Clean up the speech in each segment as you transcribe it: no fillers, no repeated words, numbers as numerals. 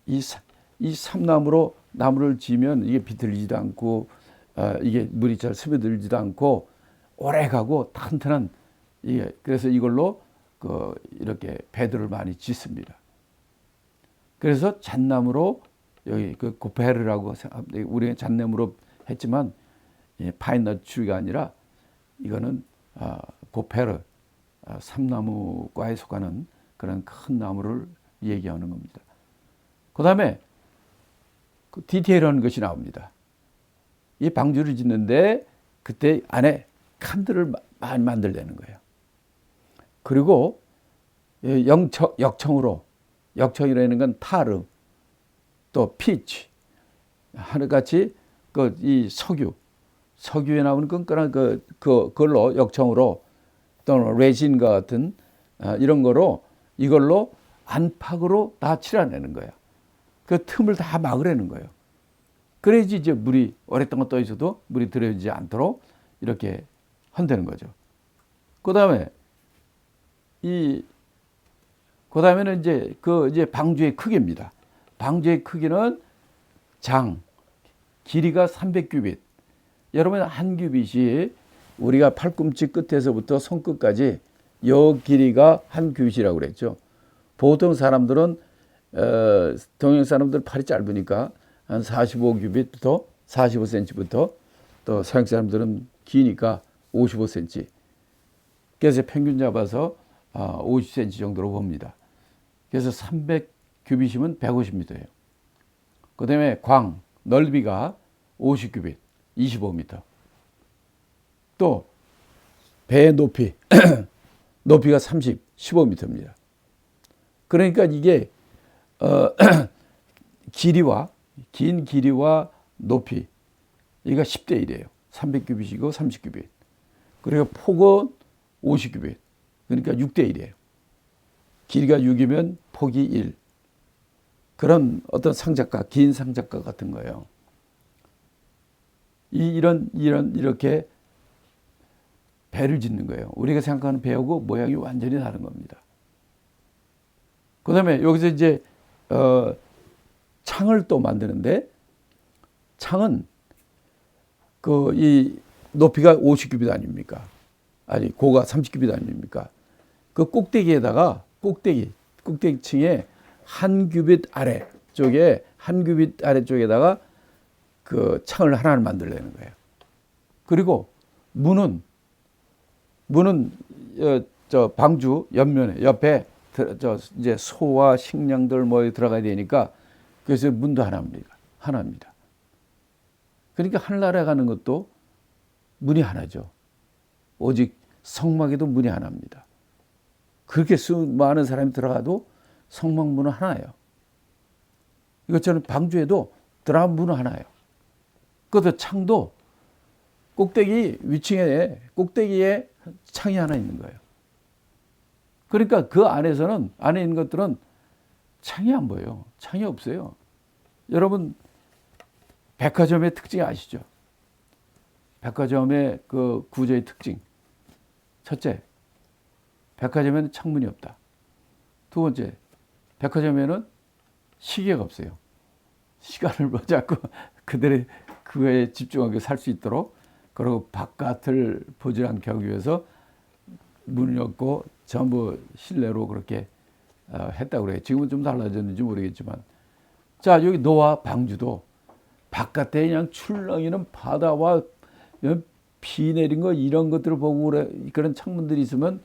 이, 이 삼나무로 나무를 지으면 이게 비틀리지도 않고 이게 물이 잘 스며들지도 않고 오래 가고 튼튼한 이게 그래서 이걸로 이렇게 배들을 많이 짓습니다. 그래서 잣나무로 여기 그 고페르라고 우리가 잣나무로 했지만 파인넛 추리가 아니라 이거는 고페르 삼나무과에 속하는 그런 큰 나무를 얘기하는 겁니다. 그 다음에 그 디테일한 것이 나옵니다. 이 방주를 짓는데 그때 안에 칸들을 많이 만들려는 거예요. 그리고 역청이라는 건 타르, 또 피치, 하늘같이 이 석유에 나오는 끈끈한 그걸로 역청으로 또는 레진과 같은 이런 거로 이걸로 안팎으로 다 칠해내는 거예요. 그 틈을 다 막으려는 거예요. 그래야지 이제 물이 오랫동안 떠 있어도 물이 들어오지 않도록 이렇게 한다는 거죠. 그다음에는 이제 이제 방주의 크기입니다. 방주의 크기는 길이가 300규빗. 여러분 한 규빗이 우리가 팔꿈치 끝에서부터 손끝까지 요 길이가 한 규빗이라고 그랬죠. 보통 사람들은 동양 사람들 팔이 짧으니까 한 45규빗부터 45cm부터 또 서양 사람들은 기니까 55cm. 그래서 평균 잡아서 50cm 정도로 봅니다. 그래서 300규빗이면 150m예요. 그 다음에 넓이가 50규빗, 25m. 또 배의 높이가 15m입니다. 그러니까 이게 긴 길이와 높이 이가 10대 1이에요. 300규빗이고 30규빗. 그리고 폭은 50규빗. 그러니까 6대 1이에요. 길이가 6이면 폭이 1. 그런 어떤 긴 상작가 같은 거예요. 이렇게 배를 짓는 거예요. 우리가 생각하는 배하고 모양이 완전히 다른 겁니다. 그 다음에 여기서 이제, 창을 또 만드는데, 창은 이 높이가 50규빗 아닙니까? 아니, 고가 30규빗 아닙니까? 그 꼭대기에다가, 꼭대기층에 한 규빗 아래쪽에다가 그 창을 하나를 만들려는 거예요. 그리고 문은 저 방주 옆에 이제 소와 식량들 들어가야 되니까 그래서 문도 하나입니다. 그러니까 하늘나라에 가는 것도 문이 하나죠. 오직 성막에도 문이 하나입니다. 그렇게 많은 사람이 들어가도 성막문은 하나예요. 이것처럼 방주에도 들어가면 문은 하나예요. 그것도 창도 꼭대기에 창이 하나 있는 거예요. 그러니까 그 안에 있는 것들은 창이 안 보여요. 창이 없어요. 여러분, 백화점의 특징 아시죠? 백화점의 그 구조의 특징. 첫째, 백화점에는 창문이 없다. 두 번째, 백화점에는 시계가 없어요. 시간을 자꾸 그들의 그거에 집중하게 살 수 있도록, 그리고 바깥을 보지 않게 하기 위해서 문을 닫고 전부 실내로 그렇게 했다고 그래요. 지금은 좀 달라졌는지 모르겠지만. 자, 여기 노아 방주도 바깥에 그냥 출렁이는 바다와 비 내린 거 이런 것들을 보고 그런 창문들이 있으면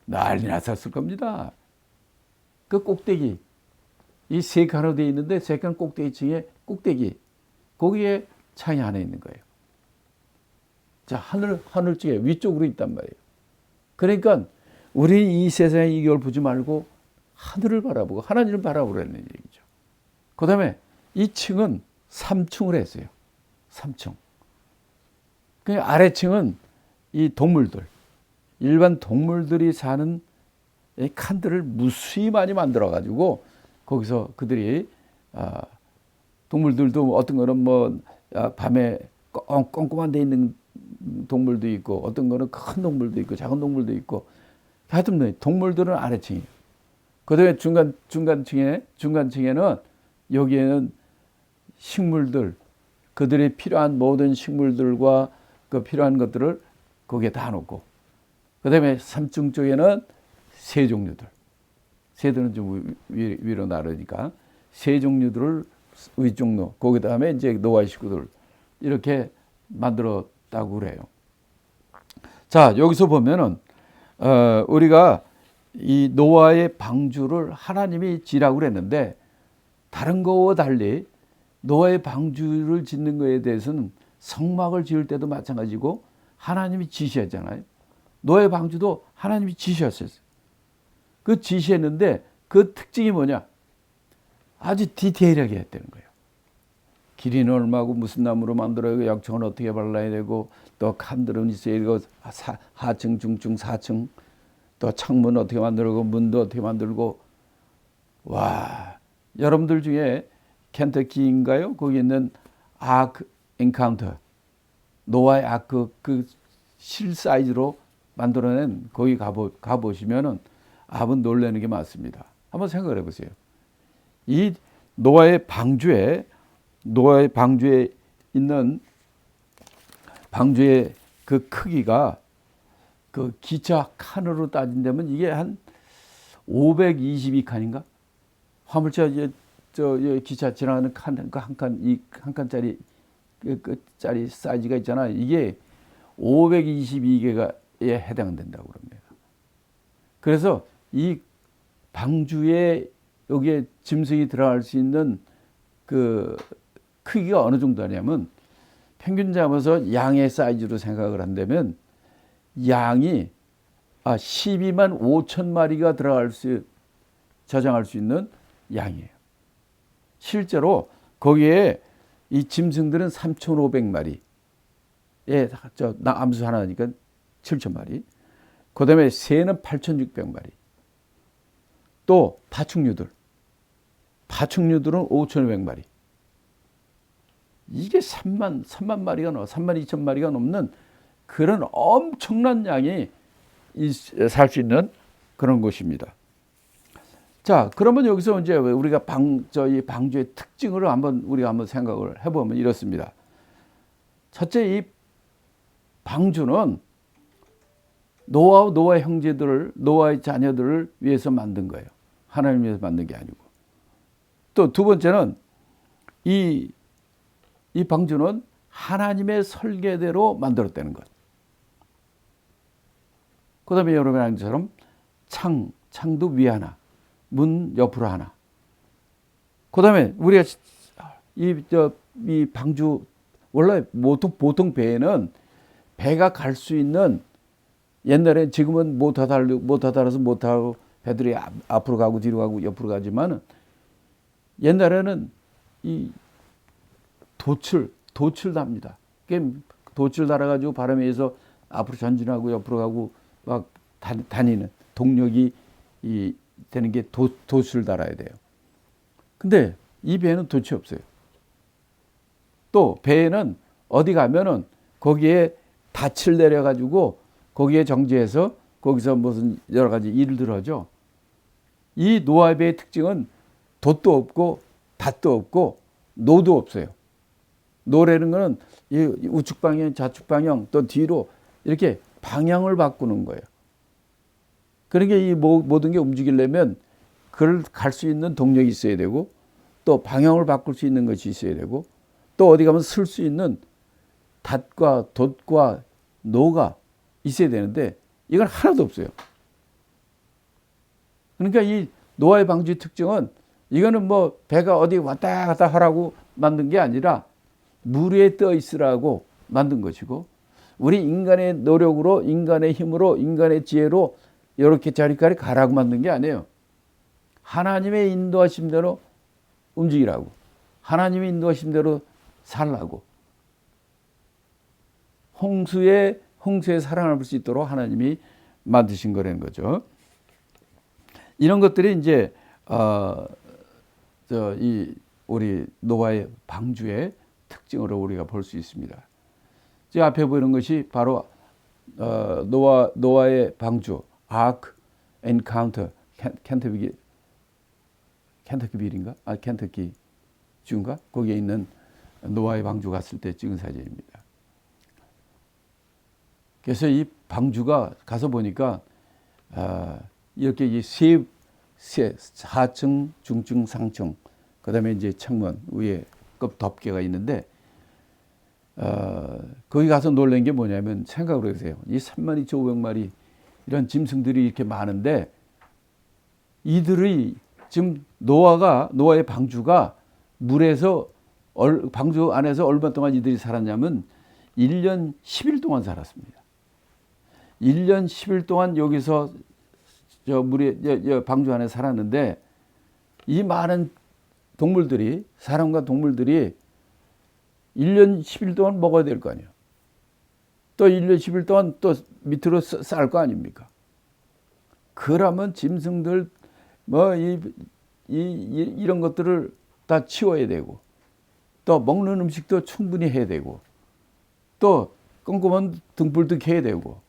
난리 났었을 겁니다. 그 꼭대기, 이 세 칸으로 되어 있는데 세 칸 꼭대기층에 거기에 창이 하나 있는 거예요. 자, 하늘 쪽에 위쪽으로 있단 말이에요. 그러니까 우리 이 세상의 이걸 보지 말고 하늘을 바라보고 하나님을 바라보라는 얘기죠. 그 다음에 이 층은 3층을 했어요. 3층. 그 아래층은 이 일반 동물들이 사는 이 칸들을 무수히 많이 만들어가지고 거기서 그들이 동물들도 어떤 거는 밤에 꼼꼼한 데 있는 동물도 있고 어떤 거는 큰 동물도 있고 작은 동물도 있고 하여튼 동물들은 아래층이에요. 그 다음에 중간층에는 여기에는 식물들, 그들이 필요한 모든 식물들과 그 필요한 것들을 거기에 다 놓고, 그 다음에 3층 쪽에는 새 종류들, 새들은 좀 위로 나르니까 새 종류들을 위쪽 놓, 거기 다음에 이제 노아의 식구들 이렇게 만들었다고 그래요. 자, 여기서 보면은 우리가 이 노아의 방주를 하나님이 지라고 그랬는데, 다른 거와 달리 노아의 방주를 짓는 거에 대해서는 성막을 지을 때도 마찬가지고 하나님이 지시했잖아요. 노아의 방주도 하나님이 지시했어요. 그 지시했는데 그 특징이 뭐냐? 아주 디테일하게 했다는 거예요. 길이는 얼마고 무슨 나무로 만들어야 되고 약청은 어떻게 발라야 되고 또 칸들은 있어야 되고 하층, 중층, 4층 또 창문 어떻게 만들고 문도 어떻게 만들고. 와, 여러분들 중에 켄터키인가요? 거기 있는 아크 엔카운터, 노아의 아크 그 실 사이즈로 만들어낸 거기 가보시면은 한번 놀라는 게 많습니다. 한번 생각을 해보세요. 이 노아의 방주에 있는 방주의 그 크기가 그 기차 칸으로 따진다면 이게 한 522칸인가? 화물차 저 기차 지나가는 칸 한 칸짜리 끝짜리 사이즈가 있잖아. 이게 522개가에 해당된다고 그럽니다. 그래서 이 방주에 여기에 짐승이 들어갈 수 있는 그 크기가 어느 정도냐면, 평균 잡아서 양의 사이즈로 생각을 한다면 양이 12만 5천 마리가 저장할 수 있는 양이에요. 실제로 거기에 이 짐승들은 3,500마리, 암수 하나니까 7,000마리, 그 다음에 새는 8,600마리, 또 파충류들은 5,500마리. 이게 3만 마리가 3만 2천 마리가 넘는 그런 엄청난 양이 살 수 있는 그런 곳입니다. 자, 그러면 여기서 이제 우리가 이 방주의 특징을 우리가 한번 생각을 해보면 이렇습니다. 첫째, 이 방주는 노아의 형제들을, 노아의 자녀들을 위해서 만든 거예요. 하나님 위해서 만든 게 아니고. 또 두 번째는 이 방주는 하나님의 설계대로 만들었다는 것. 그 다음에 여러분이 아는 것처럼 창도 위에 하나, 문 옆으로 하나. 그 다음에 우리가 이 방주, 원래 보통 배에는 배가 갈 수 있는, 옛날에, 지금은 모터 달아서 모터하고 배들이 앞으로 가고 뒤로 가고 옆으로 가지만, 옛날에는 이 돛을 답니다. 돛을 달아가지고 바람에 의해서 앞으로 전진하고 옆으로 가고 막 다니는 동력이 되는 게 돛을 달아야 돼요. 근데 이 배에는 돛이 없어요. 또 배에는 어디 가면은 거기에 닻을 내려가지고 거기에 정지해서 거기서 무슨 여러 가지 일을 하죠. 이 노아의 배의 특징은 돛도 없고 닷도 없고 노도 없어요. 노라는 거는 우측 방향, 좌측 방향, 또 뒤로 이렇게 방향을 바꾸는 거예요. 그러니까 이 모든 게 움직이려면 그걸 갈 수 있는 동력이 있어야 되고, 또 방향을 바꿀 수 있는 것이 있어야 되고, 또 어디 가면 쓸 수 있는 닷과 돛과 노가 있어야 되는데 이건 하나도 없어요. 그러니까 이 노아의 방주의 특징은, 이거는 뭐 배가 어디 왔다 갔다 하라고 만든 게 아니라 물 위에 떠 있으라고 만든 것이고, 우리 인간의 노력으로, 인간의 힘으로, 인간의 지혜로 이렇게 저리까지 가라고 만든 게 아니에요. 하나님의 인도하신 대로 움직이라고, 하나님의 인도하신 대로 살라고, 홍수에 살아남을 수 있도록 하나님이 만드신 거라는 거죠. 이런 것들이 이제 우리 노아의 방주의 특징으로 우리가 볼 수 있습니다. 제 앞에 보이는 것이 바로 노아의 방주, 아크 엔카운터, 켄터키빌인가? 켄터키 찍은가? 거기에 있는 노아의 방주 갔을 때 찍은 사진입니다. 그래서 이 방주가 가서 보니까 이렇게 이 4층, 중층, 상층, 그다음에 이제 창문 위에 덮개가 있는데 거기 가서 놀란 게 뭐냐면 생각을 해보세요. 이 32,500마리 이런 짐승들이 이렇게 많은데 이들이 지금 노아의 방주가 물에서 방주 안에서 얼마 동안 이들이 살았냐면 1년 10일 동안 살았습니다. 1년 10일 동안 여기서 방주 안에 살았는데 이 많은 동물들이 사람과 동물들이 1년 10일 동안 먹어야 될 거 아니에요. 또 1년 10일 동안 또 밑으로 쌀 거 아닙니까? 그러면 짐승들 이런 것들을 다 치워야 되고 또 먹는 음식도 충분히 해야 되고 또 꼼꼼한 등불도 켜야 되고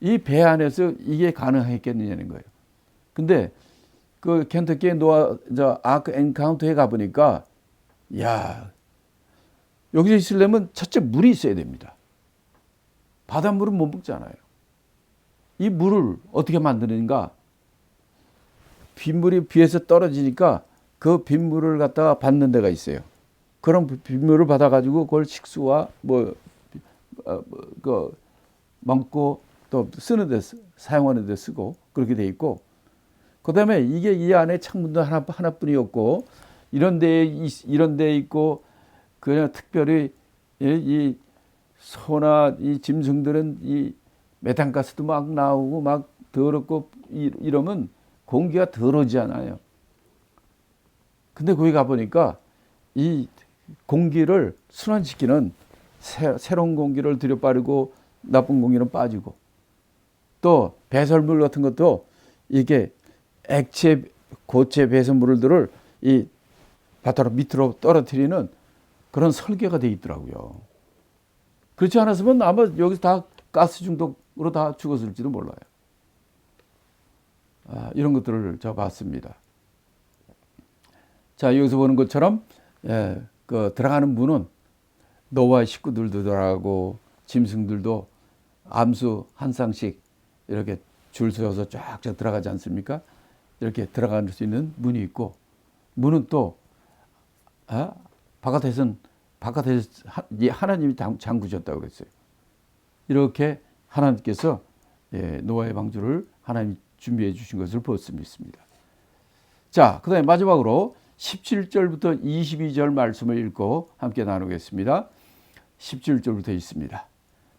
이 배 안에서 이게 가능했겠느냐는 거예요. 근데 그 켄터키의 아크 엔카운터에 가보니까 야 여기서 있으려면 첫째 물이 있어야 됩니다. 바닷물은 못 먹잖아요. 이 물을 어떻게 만드는가? 빗물이 비에서 떨어지니까 그 빗물을 갖다가 받는 데가 있어요. 그런 빗물을 받아가지고 그걸 식수와 먹고 또 쓰는 데 사용하는 데 쓰고 그렇게 돼 있고 그다음에 이게 이 안에 창문도 하나뿐이었고 이런 데 있고 그냥 특별히 이 소나 이 짐승들은 이 메탄가스도 막 나오고 막 더럽고 이러면 공기가 더러지 않아요. 근데 거기 가보니까 이 공기를 순환시키는 새로운 공기를 들여빠르고 나쁜 공기는 빠지고 또 배설물 같은 것도 이게 액체, 고체 배설물들을 이 바다로 밑으로 떨어뜨리는 그런 설계가 돼 있더라고요. 그렇지 않았으면 아마 여기서 다 가스 중독으로 다 죽었을지도 몰라요. 이런 것들을 제가 봤습니다. 자, 여기서 보는 것처럼 들어가는 문은 노아의 식구들도 들어가고 짐승들도 암수 한 쌍씩 이렇게 줄 서서 쫙쫙 들어가지 않습니까? 이렇게 들어갈 수 있는 문이 있고 문은 또 바깥에서 하나님이 잠그셨다고 그랬어요. 이렇게 하나님께서 노아의 방주를 하나님이 준비해 주신 것을 볼 수 있습니다. 자, 그 다음에 마지막으로 17절부터 22절 말씀을 읽고 함께 나누겠습니다. 17절부터 있습니다.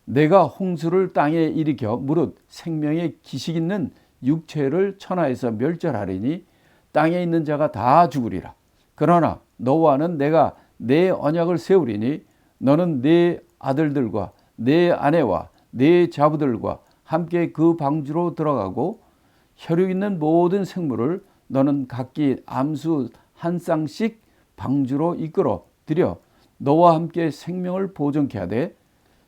내가 홍수를 땅에 일으켜 무릇 생명의 기식 있는 육체를 천하에서 멸절하리니 땅에 있는 자가 다 죽으리라. 그러나 너와는 내가 내 언약을 세우리니 너는 네 아들들과 네 아내와 네 자부들과 함께 그 방주로 들어가고 혈육 있는 모든 생물을 너는 각기 암수 한 쌍씩 방주로 이끌어 들여 너와 함께 생명을 보존케 하되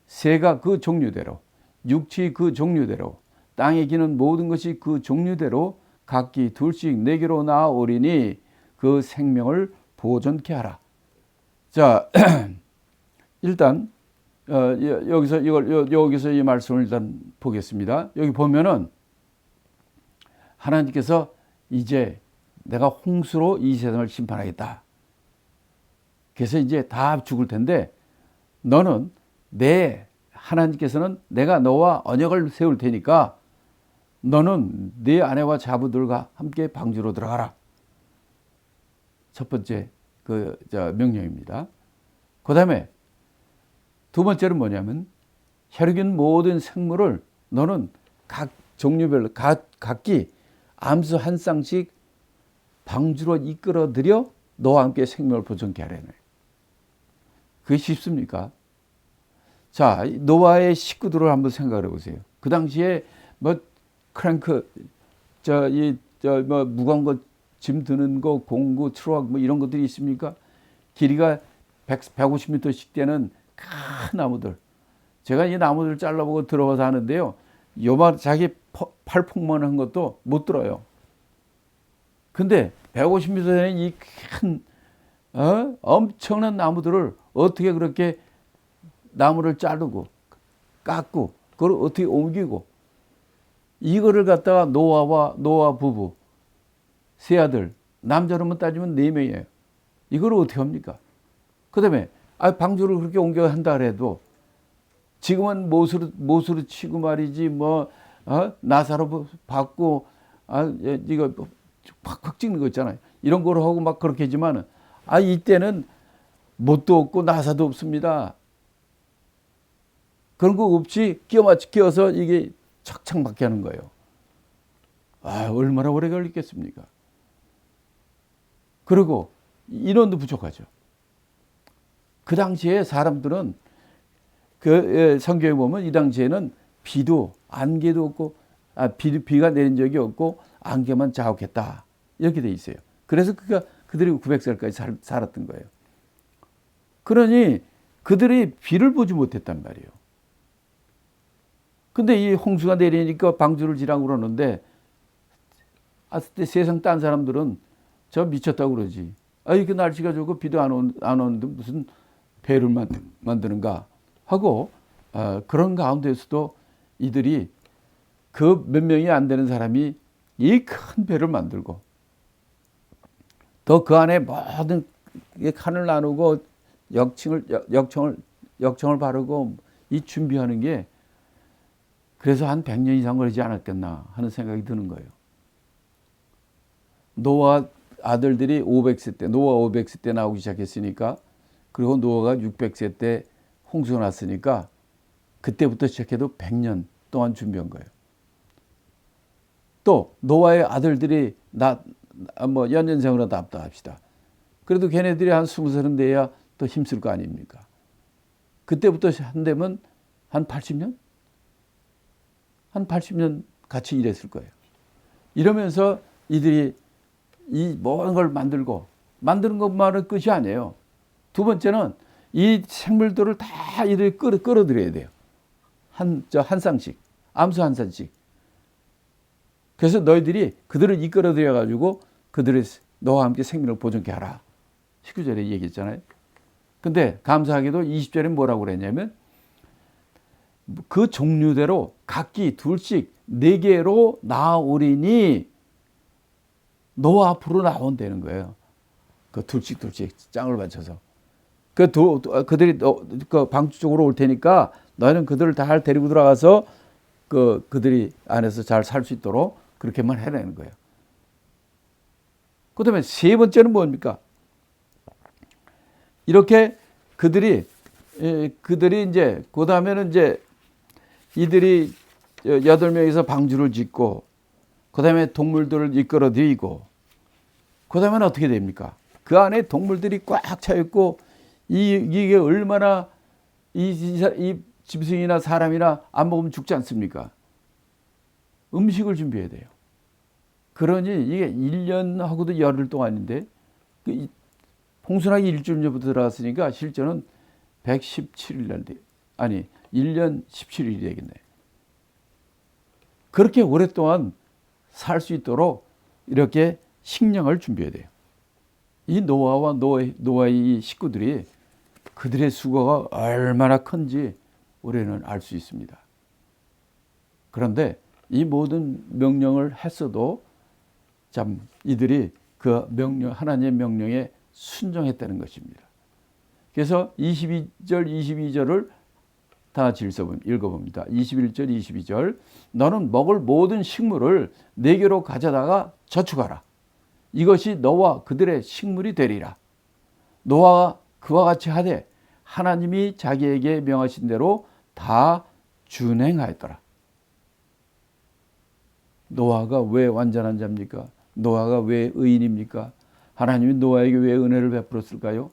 새가 그 종류대로 육치 그 종류대로 땅에 기는 모든 것이 그 종류대로 각기 둘씩 내게로 나아오리니 그 생명을 보존케 하라. 자, 일단 여기서 이 말씀을 일단 보겠습니다. 여기 보면은 하나님께서 이제 내가 홍수로 이 세상을 심판하겠다. 그래서 이제 다 죽을 텐데 너는 하나님께서는 내가 너와 언약을 세울 테니까 너는 네 아내와 자부들과 함께 방주로 들어가라. 첫 번째 명령입니다. 그 다음에 두 번째는 뭐냐면 혈육인 모든 생물을 너는 각 종류별로 각기 암수 한 쌍씩 방주로 이끌어들여 너와 함께 생명을 보존케 하려네. 그게 쉽습니까? 자, 노아의 식구들을 한번 생각해 보세요. 그 당시에 크랭크, 무거운 거 짐 드는 거, 공구, 트럭 이런 것들이 있습니까? 길이가 150m씩 되는 큰 나무들. 제가 이 나무들 잘라보고 들어가서 하는데요. 요만 자기 팔폭만한 것도 못 들어요. 근데 150m 되는 이 큰 엄청난 나무들을 어떻게 그렇게 나무를 자르고 깎고 그걸 어떻게 옮기고 이거를 갖다가 노아 부부 세 아들 남자로만 따지면 4명이에요. 이걸 어떻게 합니까? 그다음에 방주를 그렇게 옮겨 한다 그래도 지금은 못으로 치고 말이지 나사로 받고 이거 팍팍 찍는 거 있잖아요. 이런 거로 하고 막 그렇게 하지만은 이때는 못도 없고 나사도 없습니다. 그런 거 없이 끼워서 이게 착착 맞게 하는 거예요. 얼마나 오래 걸리겠습니까? 그리고 인원도 부족하죠. 그 당시에 사람들은 성경에 보면 이 당시에는 비도 안개도 없고 비가 내린 적이 없고 안개만 자욱했다 이렇게 돼 있어요. 그래서 그들이 900살까지 살았던 거예요. 그러니 그들이 비를 보지 못했단 말이에요. 근데 이 홍수가 내리니까 방주를 지라고 그러는데 세상 딴 사람들은 저 미쳤다고 그러지. 이렇게 날씨가 좋고 비도 안 오는데 무슨 배를 만드는가 하고 그런 가운데서도 이들이 그 몇 명이 안 되는 사람이 이 큰 배를 만들고 또 그 안에 모든 칸을 나누고 역청을 바르고 이 준비하는 게 그래서 한 100년 이상 걸리지 않았겠나 하는 생각이 드는 거예요. 노아 아들들이 500세 때 노아 500세 때 나오기 시작했으니까 그리고 노아가 600세 때 홍수가 났으니까 그때부터 시작해도 100년 동안 준비한 거예요. 또 노아의 아들들이 연년생으로 낳았다 합시다. 그래도 걔네들이 한 20살은 돼야 또 힘쓸 거 아닙니까? 그때부터 한다면 한 80년? 한 80년 같이 일했을 거예요. 이러면서 이들이 이 모든 걸 만드는 것만은 끝이 아니에요. 두 번째는 이 생물들을 다 이들이 끌어들여야 돼요. 한 쌍씩, 암수 한 쌍씩. 그래서 너희들이 그들을 이끌어들여 가지고 그들의 너와 함께 생명을 보존케 하라. 19절에 얘기했잖아요. 근데 감사하게도 20절에 뭐라고 그랬냐면 그 종류대로 각기 둘씩 4개로 나오리니 노아 앞으로 나온다는 거예요. 그 둘씩 짱을 받쳐서. 그들이 그 방주 쪽으로 올 테니까 너희는 그들을 다 데리고 들어가서 그들이 안에서 잘 살 수 있도록 그렇게만 해내는 거예요. 그 다음에 세 번째는 뭡니까? 이렇게 그들이 이제, 그 다음에는 이제 이들이 8명이서 방주를 짓고, 그 다음에 동물들을 이끌어 들이고, 그 다음에는 어떻게 됩니까? 그 안에 동물들이 꽉 차 있고, 이게 얼마나 이 짐승이나 사람이나 안 먹으면 죽지 않습니까? 음식을 준비해야 돼요. 그러니 이게 1년하고도 열흘 동안인데 홍수나기 일주일 전부터 들어갔으니까 실제는 117일 날 돼. 1년 17일이 되겠네. 그렇게 오랫동안 살 수 있도록 이렇게 식량을 준비해야 돼요. 이 노아와 노아의 식구들이 그들의 수고가 얼마나 큰지 우리는 알 수 있습니다. 그런데 이 모든 명령을 했어도 참 이들이 그 하나님의 명령에 순종했다는 것입니다. 그래서 22절을 다 같이 읽어봅니다. 21절, 22절. 너는 먹을 모든 식물을 내게로 가져다가 저축하라. 이것이 너와 그들의 식물이 되리라. 노아가 그와 같이 하되 하나님이 자기에게 명하신 대로 다 준행하였더라. 노아가 왜 완전한 자입니까? 노아가 왜 의인입니까? 하나님이 노아에게 왜 은혜를 베풀었을까요?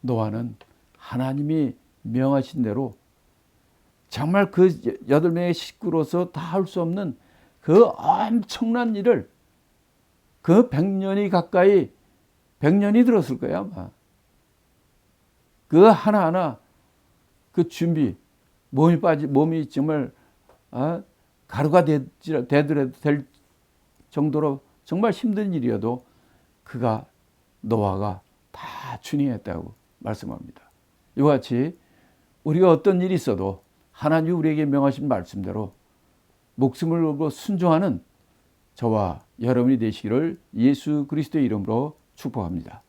노아는 하나님이 명하신 대로 정말 그 8명의 식구로서 다 할 수 없는 그 엄청난 일을 그 100년이 가까이 100년이 들었을 거야 아마. 그 하나하나 그 준비 몸이 정말 가루가 되더라도 될 정도로 정말 힘든 일이어도 노아가 다 주님 했다고 말씀합니다. 이와 같이 우리가 어떤 일이 있어도 하나님 우리에게 명하신 말씀대로 목숨을 걸고 순종하는 저와 여러분이 되시기를 예수 그리스도의 이름으로 축복합니다.